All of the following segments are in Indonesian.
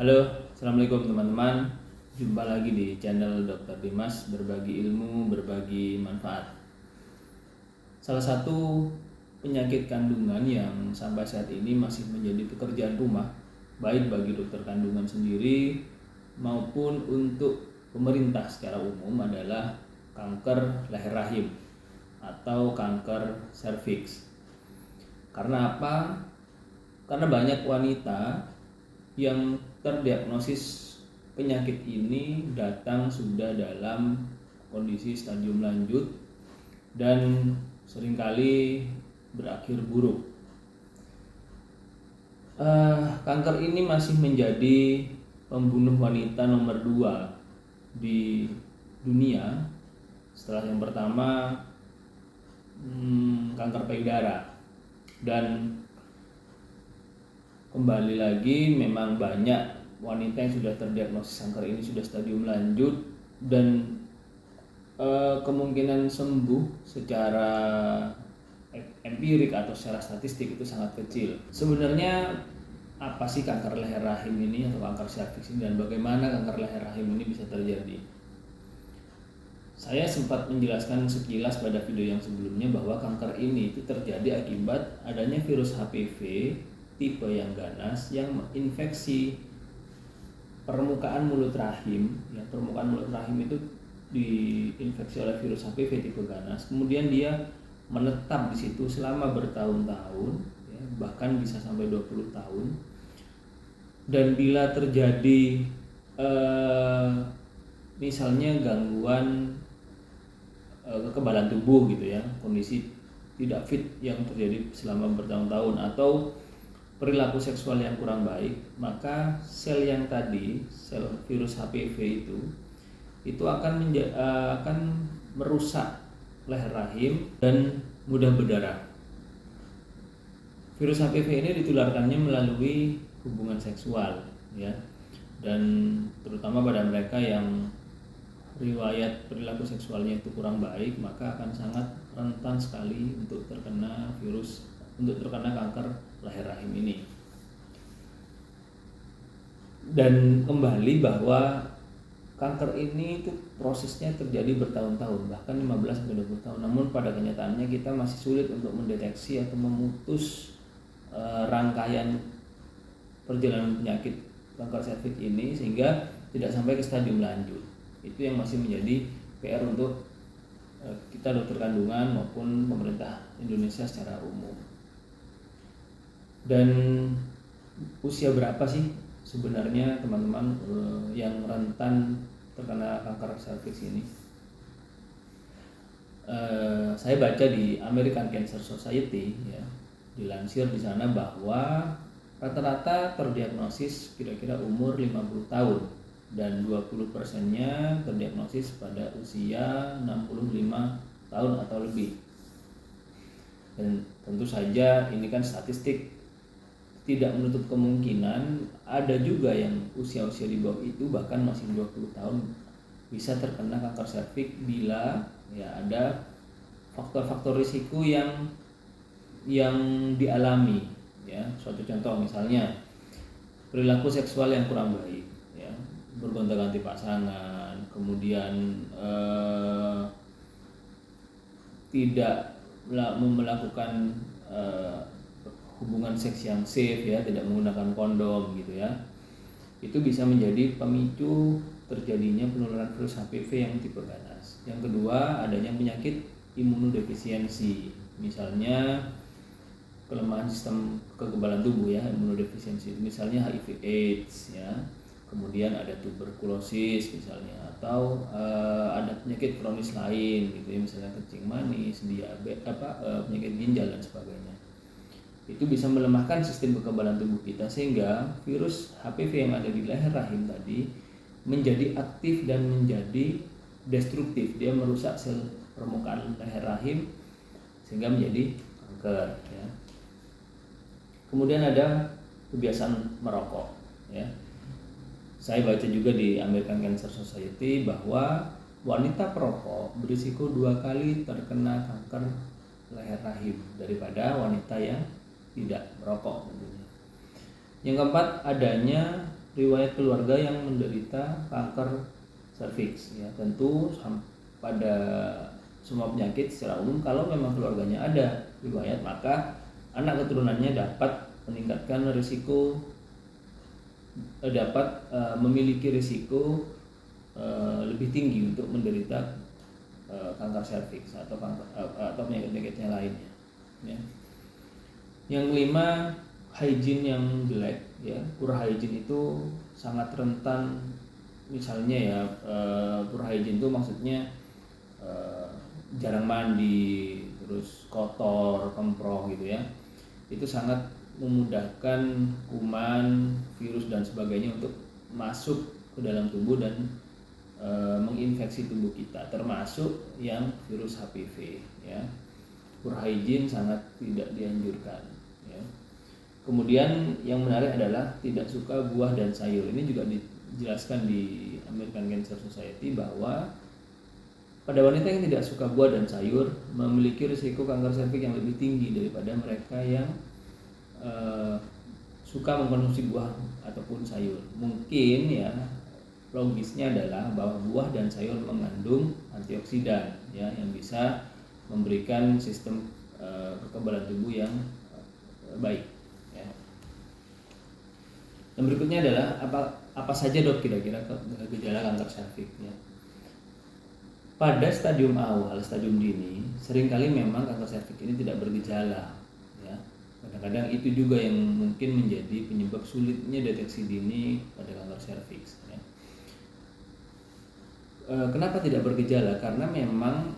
Halo, Assalamualaikum teman-teman. Jumpa lagi di channel Dr. Dimas, berbagi ilmu, berbagi manfaat. Salah satu penyakit kandungan yang sampai saat ini masih menjadi pekerjaan rumah, baik bagi dokter kandungan sendiri maupun untuk pemerintah secara umum adalah kanker leher rahim atau kanker serviks. Karena apa? Karena banyak wanita yang terdiagnosis penyakit ini datang sudah dalam kondisi stadium lanjut dan seringkali berakhir buruk. Kanker ini masih menjadi pembunuh wanita nomor 2 di dunia setelah yang pertama kanker payudara. Dan kembali lagi memang banyak wanita yang sudah terdiagnosis kanker ini sudah stadium lanjut dan kemungkinan sembuh secara empirik atau secara statistik itu sangat kecil. Sebenarnya apa sih kanker leher rahim ini atau kanker serviks ini dan bagaimana kanker leher rahim ini bisa terjadi? Saya sempat menjelaskan sekilas pada video yang sebelumnya bahwa kanker ini itu terjadi akibat adanya virus HPV tipe yang ganas yang menginfeksi permukaan mulut rahim. Ya, permukaan mulut rahim itu diinfeksi oleh virus HPV tipe ganas, kemudian dia menetap di situ selama bertahun-tahun, ya, bahkan bisa sampai 20 tahun. Dan bila terjadi misalnya gangguan kekebalan tubuh gitu ya, kondisi tidak fit yang terjadi selama bertahun-tahun atau perilaku seksual yang kurang baik, maka sel yang tadi, sel virus HPV itu akan merusak leher rahim dan mudah berdarah. Virus HPV ini ditularkannya melalui hubungan seksual, ya, dan terutama pada mereka yang riwayat perilaku seksualnya itu kurang baik, maka akan sangat rentan sekali untuk terkena kanker leher rahim ini. Dan kembali bahwa kanker ini itu prosesnya terjadi bertahun-tahun, bahkan 15-20 tahun. Namun pada kenyataannya kita masih sulit untuk mendeteksi atau memutus rangkaian perjalanan penyakit kanker serviks ini sehingga tidak sampai ke stadium lanjut. Itu yang masih menjadi PR untuk kita dokter kandungan maupun pemerintah Indonesia secara umum. Dan usia berapa sih sebenarnya teman-teman yang rentan terkena kanker serviks ini? Saya baca di American Cancer Society, ya, dilansir di sana bahwa rata-rata terdiagnosis kira-kira umur 50 tahun dan 20%-nya terdiagnosis pada usia 65 tahun atau lebih. Dan tentu saja ini kan statistik, tidak menutup kemungkinan ada juga yang usia-usia di bawah itu bahkan masih 20 tahun bisa terkena kanker serviks bila ya ada faktor-faktor risiko yang dialami, ya. Suatu contoh misalnya perilaku seksual yang kurang baik, ya, bergonta-ganti pasangan, kemudian tidak melakukan hubungan seks yang safe, ya, tidak menggunakan kondom gitu ya. Itu bisa menjadi pemicu terjadinya penularan virus HPV yang tipe ganas. Yang kedua, adanya penyakit imunodefisiensi, misalnya kelemahan sistem kekebalan tubuh, ya, imunodefisiensi, misalnya HIV AIDS, ya. Kemudian ada tuberkulosis misalnya, atau ada penyakit kronis lain gitu ya, misalnya kencing manis, diabetes, penyakit ginjal dan sebagainya. Itu bisa melemahkan sistem kekebalan tubuh kita sehingga virus HPV yang ada di leher rahim tadi menjadi aktif dan menjadi destruktif. Dia merusak sel permukaan leher rahim sehingga menjadi kanker, ya. Kemudian ada kebiasaan merokok, ya. Saya baca juga di American Cancer Society bahwa wanita perokok berisiko 2 kali terkena kanker leher rahim daripada wanita yang tidak merokok tentunya. Yang keempat, adanya riwayat keluarga yang menderita kanker serviks ya. Tentu pada semua penyakit secara umum kalau memang keluarganya ada riwayat, maka anak keturunannya dapat meningkatkan risiko memiliki risiko lebih tinggi untuk menderita kanker serviks atau penyakit-penyakit yang lainnya ya. Yang kelima, hygiene yang jelek ya. Poor hygiene itu sangat rentan, misalnya ya poor hygiene itu maksudnya jarang mandi, terus kotor, kemproh gitu ya. Itu sangat memudahkan kuman, virus dan sebagainya untuk masuk ke dalam tubuh dan menginfeksi tubuh kita, termasuk yang virus HPV ya. Poor hygiene sangat tidak dianjurkan ya. Kemudian yang menarik adalah tidak suka buah dan sayur. Ini juga dijelaskan di American Cancer Society bahwa pada wanita yang tidak suka buah dan sayur memiliki risiko kanker serviks yang lebih tinggi daripada mereka yang suka mengkonsumsi buah ataupun sayur. Mungkin ya logisnya adalah bahwa buah dan sayur mengandung antioksidan ya, yang bisa memberikan sistem kekebalan tubuh yang baik ya. Dan berikutnya adalah apa saja dok kira-kira gejala kanker serviks ya. Pada stadium awal, stadium dini, seringkali memang kanker serviks ini tidak bergejala ya. Kadang-kadang itu juga yang mungkin menjadi penyebab sulitnya deteksi dini pada kanker serviks ya. Kenapa tidak bergejala? Karena memang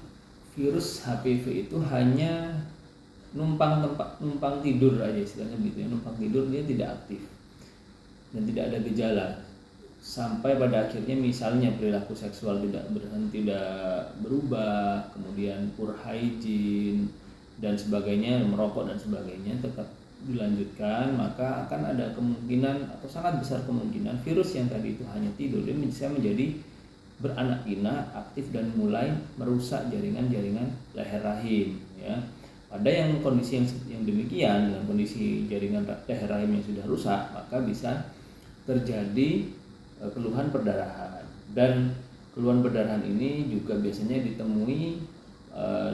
virus HPV itu hanya numpang tidur aja, istilahnya begitu ya. Numpang tidur, dia tidak aktif dan tidak ada gejala sampai pada akhirnya misalnya perilaku seksual tidak berubah, kemudian poor hygiene dan sebagainya, merokok dan sebagainya tetap dilanjutkan, maka akan ada kemungkinan atau sangat besar kemungkinan virus yang tadi itu hanya tidur dia bisa menjadi beranak pinak, aktif dan mulai merusak jaringan-jaringan leher rahim ya. Pada yang kondisi yang demikian, dengan kondisi jaringan leher rahim yang sudah rusak, maka bisa terjadi keluhan perdarahan, dan keluhan perdarahan ini juga biasanya ditemui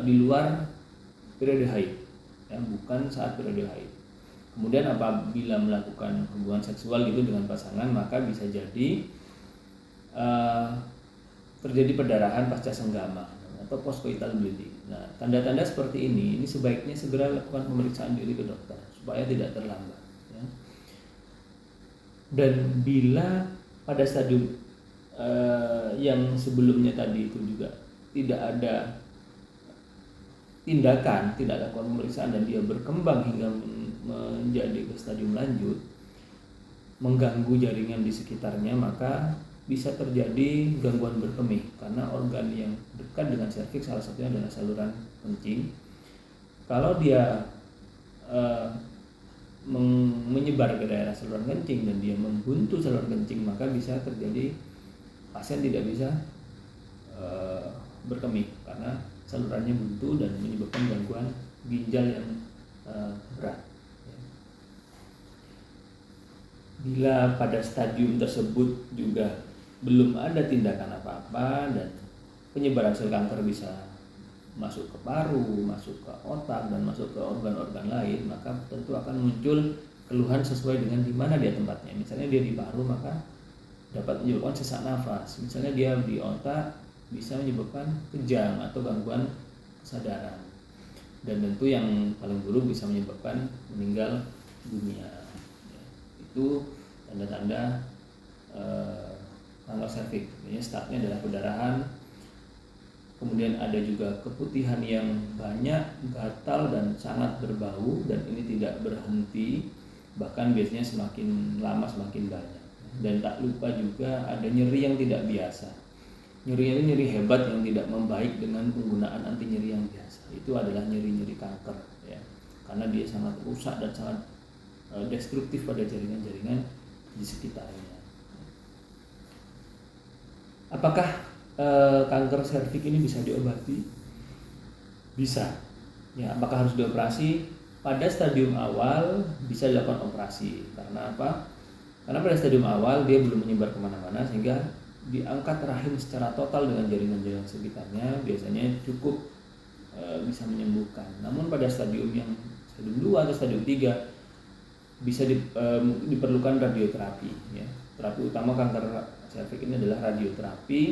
di luar periode haid ya, bukan saat periode haid. Kemudian apabila melakukan hubungan seksual gitu dengan pasangan, maka bisa jadi terjadi perdarahan pasca senggama atau postcoital bleeding. Nah, tanda-tanda seperti ini sebaiknya segera lakukan pemeriksaan diri ke dokter supaya tidak terlambat ya. Dan bila pada stadium yang sebelumnya tadi itu juga tidak ada tindakan, tidak lakukan pemeriksaan dan dia berkembang hingga menjadi ke stadium lanjut, mengganggu jaringan di sekitarnya, maka bisa terjadi gangguan berkemih karena organ yang dekat dengan serviks salah satunya adalah saluran kencing. Kalau dia menyebar ke daerah saluran kencing dan dia membuntu saluran kencing, maka bisa terjadi pasien tidak bisa berkemih karena salurannya buntu dan menyebabkan gangguan ginjal yang berat. Bila pada stadium tersebut juga belum ada tindakan apa-apa dan penyebaran sel kanker bisa masuk ke paru, masuk ke otak dan masuk ke organ-organ lain, maka tentu akan muncul keluhan sesuai dengan di mana dia tempatnya. Misalnya dia di paru, maka dapat menyebabkan sesak nafas. Misalnya dia di otak, bisa menyebabkan kejang atau gangguan kesadaran. Dan tentu yang paling buruk bisa menyebabkan meninggal dunia. Itu tanda-tanda kanker serviks. Startnya adalah perdarahan, kemudian ada juga keputihan yang banyak, gatal dan sangat berbau, dan ini tidak berhenti, bahkan biasanya semakin lama semakin banyak. Dan tak lupa juga ada nyeri yang tidak biasa. Nyeri ini nyeri hebat yang tidak membaik dengan penggunaan anti nyeri yang biasa. Itu adalah nyeri-nyeri kanker ya. Karena dia sangat rusak dan sangat destruktif pada jaringan-jaringan di sekitarnya. Apakah kanker serviks ini bisa diobati? Bisa. Ya, apakah harus dioperasi? Pada stadium awal bisa dilakukan operasi. Karena apa? Karena pada stadium awal dia belum menyebar kemana-mana, sehingga diangkat rahim secara total dengan jaringan-jaringan sekitarnya biasanya cukup bisa menyembuhkan. Namun pada stadium 2 atau stadium 3 bisa diperlukan radioterapi ya. Terapi utama kanker serviks ini adalah radioterapi,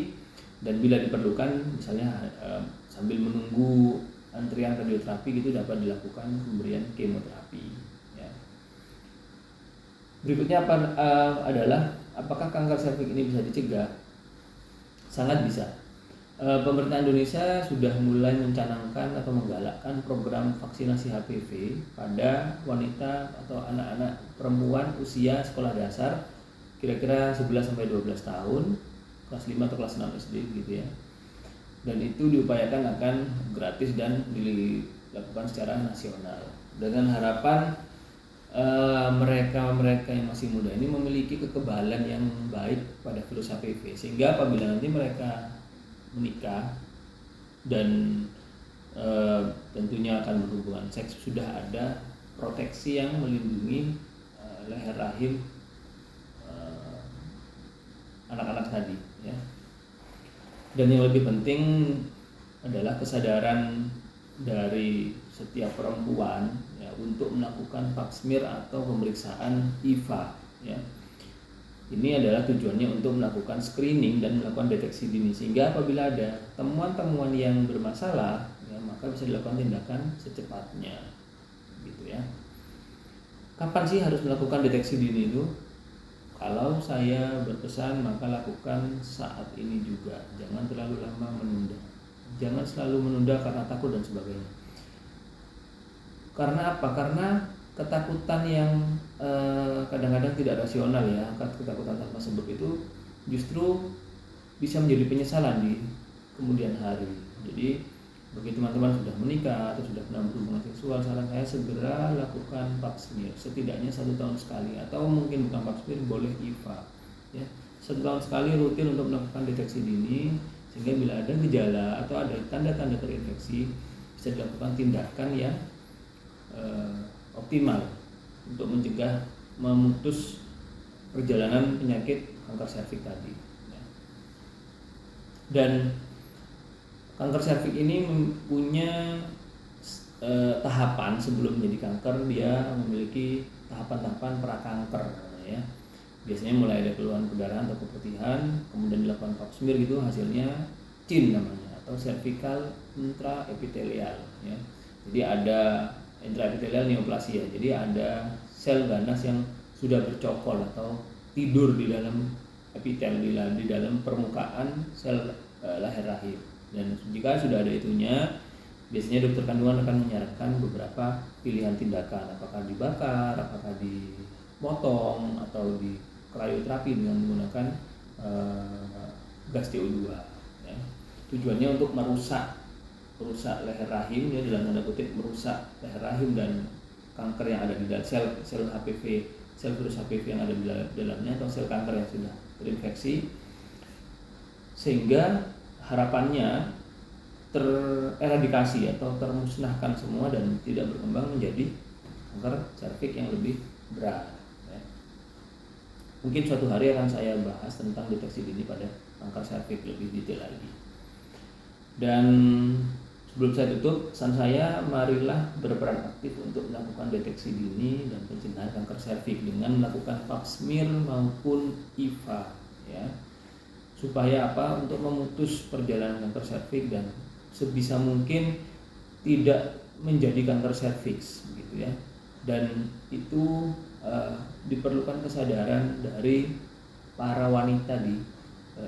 dan bila diperlukan misalnya sambil menunggu antrian radioterapi gitu dapat dilakukan pemberian kemoterapi ya. Berikutnya adalah apakah kanker serviks ini bisa dicegah? Sangat bisa. Pemerintah Indonesia sudah mulai mencanangkan atau menggalakkan program vaksinasi HPV pada wanita atau anak-anak perempuan usia sekolah dasar kira-kira 11-12 tahun, kelas 5 atau kelas 6 SD gitu ya. Dan itu diupayakan akan gratis dan dilakukan secara nasional dengan harapan mereka yang masih muda ini memiliki kekebalan yang baik pada virus HPV, sehingga apabila nanti mereka menikah dan tentunya akan berhubungan seks sudah ada proteksi yang melindungi leher rahim anak-anak tadi ya. Dan yang lebih penting adalah kesadaran dari setiap perempuan ya untuk melakukan pap smear atau pemeriksaan IVA ya. Ini adalah tujuannya untuk melakukan screening dan melakukan deteksi dini, sehingga apabila ada temuan-temuan yang bermasalah ya, maka bisa dilakukan tindakan secepatnya gitu ya. Kapan sih harus melakukan deteksi dini itu? Kalau saya berpesan maka lakukan saat ini juga, jangan terlalu lama menunda. Jangan selalu menunda karena takut dan sebagainya. Karena apa? Karena ketakutan yang kadang-kadang tidak rasional ya, ketakutan tanpa sebab itu justru bisa menjadi penyesalan di kemudian hari. Jadi bagi teman-teman sudah menikah atau sudah pernah berhubungan seksual, saran saya segera lakukan pap smear setidaknya 1 tahun sekali, atau mungkin bukan pap smear, boleh IVA ya. 1 tahun sekali rutin untuk melakukan deteksi dini, sehingga bila ada gejala atau ada tanda-tanda terinfeksi bisa dilakukan tindakan yang optimal untuk mencegah memutus perjalanan penyakit kanker serviks tadi ya. Dan kanker serviks ini mempunyai tahapan sebelum menjadi kanker. Dia memiliki tahapan-tahapan prakanker ya. Biasanya mulai ada keluhan perdarahan atau keputihan, kemudian dilakukan pap smear gitu, hasilnya CIN namanya atau cervical intraepithelial ya. Jadi ada intraepithelial neoplasia. Jadi ada sel ganas yang sudah bercokol atau tidur di dalam epitel, di dalam permukaan sel leher rahim. Dan jika sudah ada itunya, biasanya dokter kandungan akan menyarankan beberapa pilihan tindakan, apakah dibakar, apakah dipotong, atau di krioterapi dengan menggunakan gas CO2 ya. Tujuannya untuk merusak leher rahim ya, dalam tanda kutip merusak leher rahim dan kanker yang ada di dalam sel HPV, sel virus HPV yang ada di dalamnya, atau sel kanker yang sudah terinfeksi, sehingga harapannya tereradikasi atau termusnahkan semua dan tidak berkembang menjadi kanker serviks yang lebih berat ya. Mungkin suatu hari akan saya bahas tentang deteksi dini pada kanker serviks lebih detail lagi. Dan sebelum saya tutup, pesan saya, marilah berperan aktif untuk melakukan deteksi dini dan pencegahan kanker serviks dengan melakukan pap smear maupun IVA ya. Supaya apa? Untuk memutus perjalanan kanker serviks dan sebisa mungkin tidak menjadi kanker serviks gitu ya. Dan itu diperlukan kesadaran dari para wanita di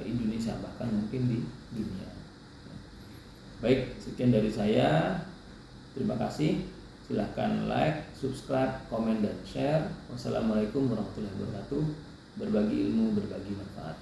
Indonesia, bahkan mungkin di dunia. Baik, sekian dari saya. Terima kasih. Silahkan like, subscribe, komen, dan share. Wassalamualaikum warahmatullahi wabarakatuh. Berbagi ilmu, berbagi manfaat.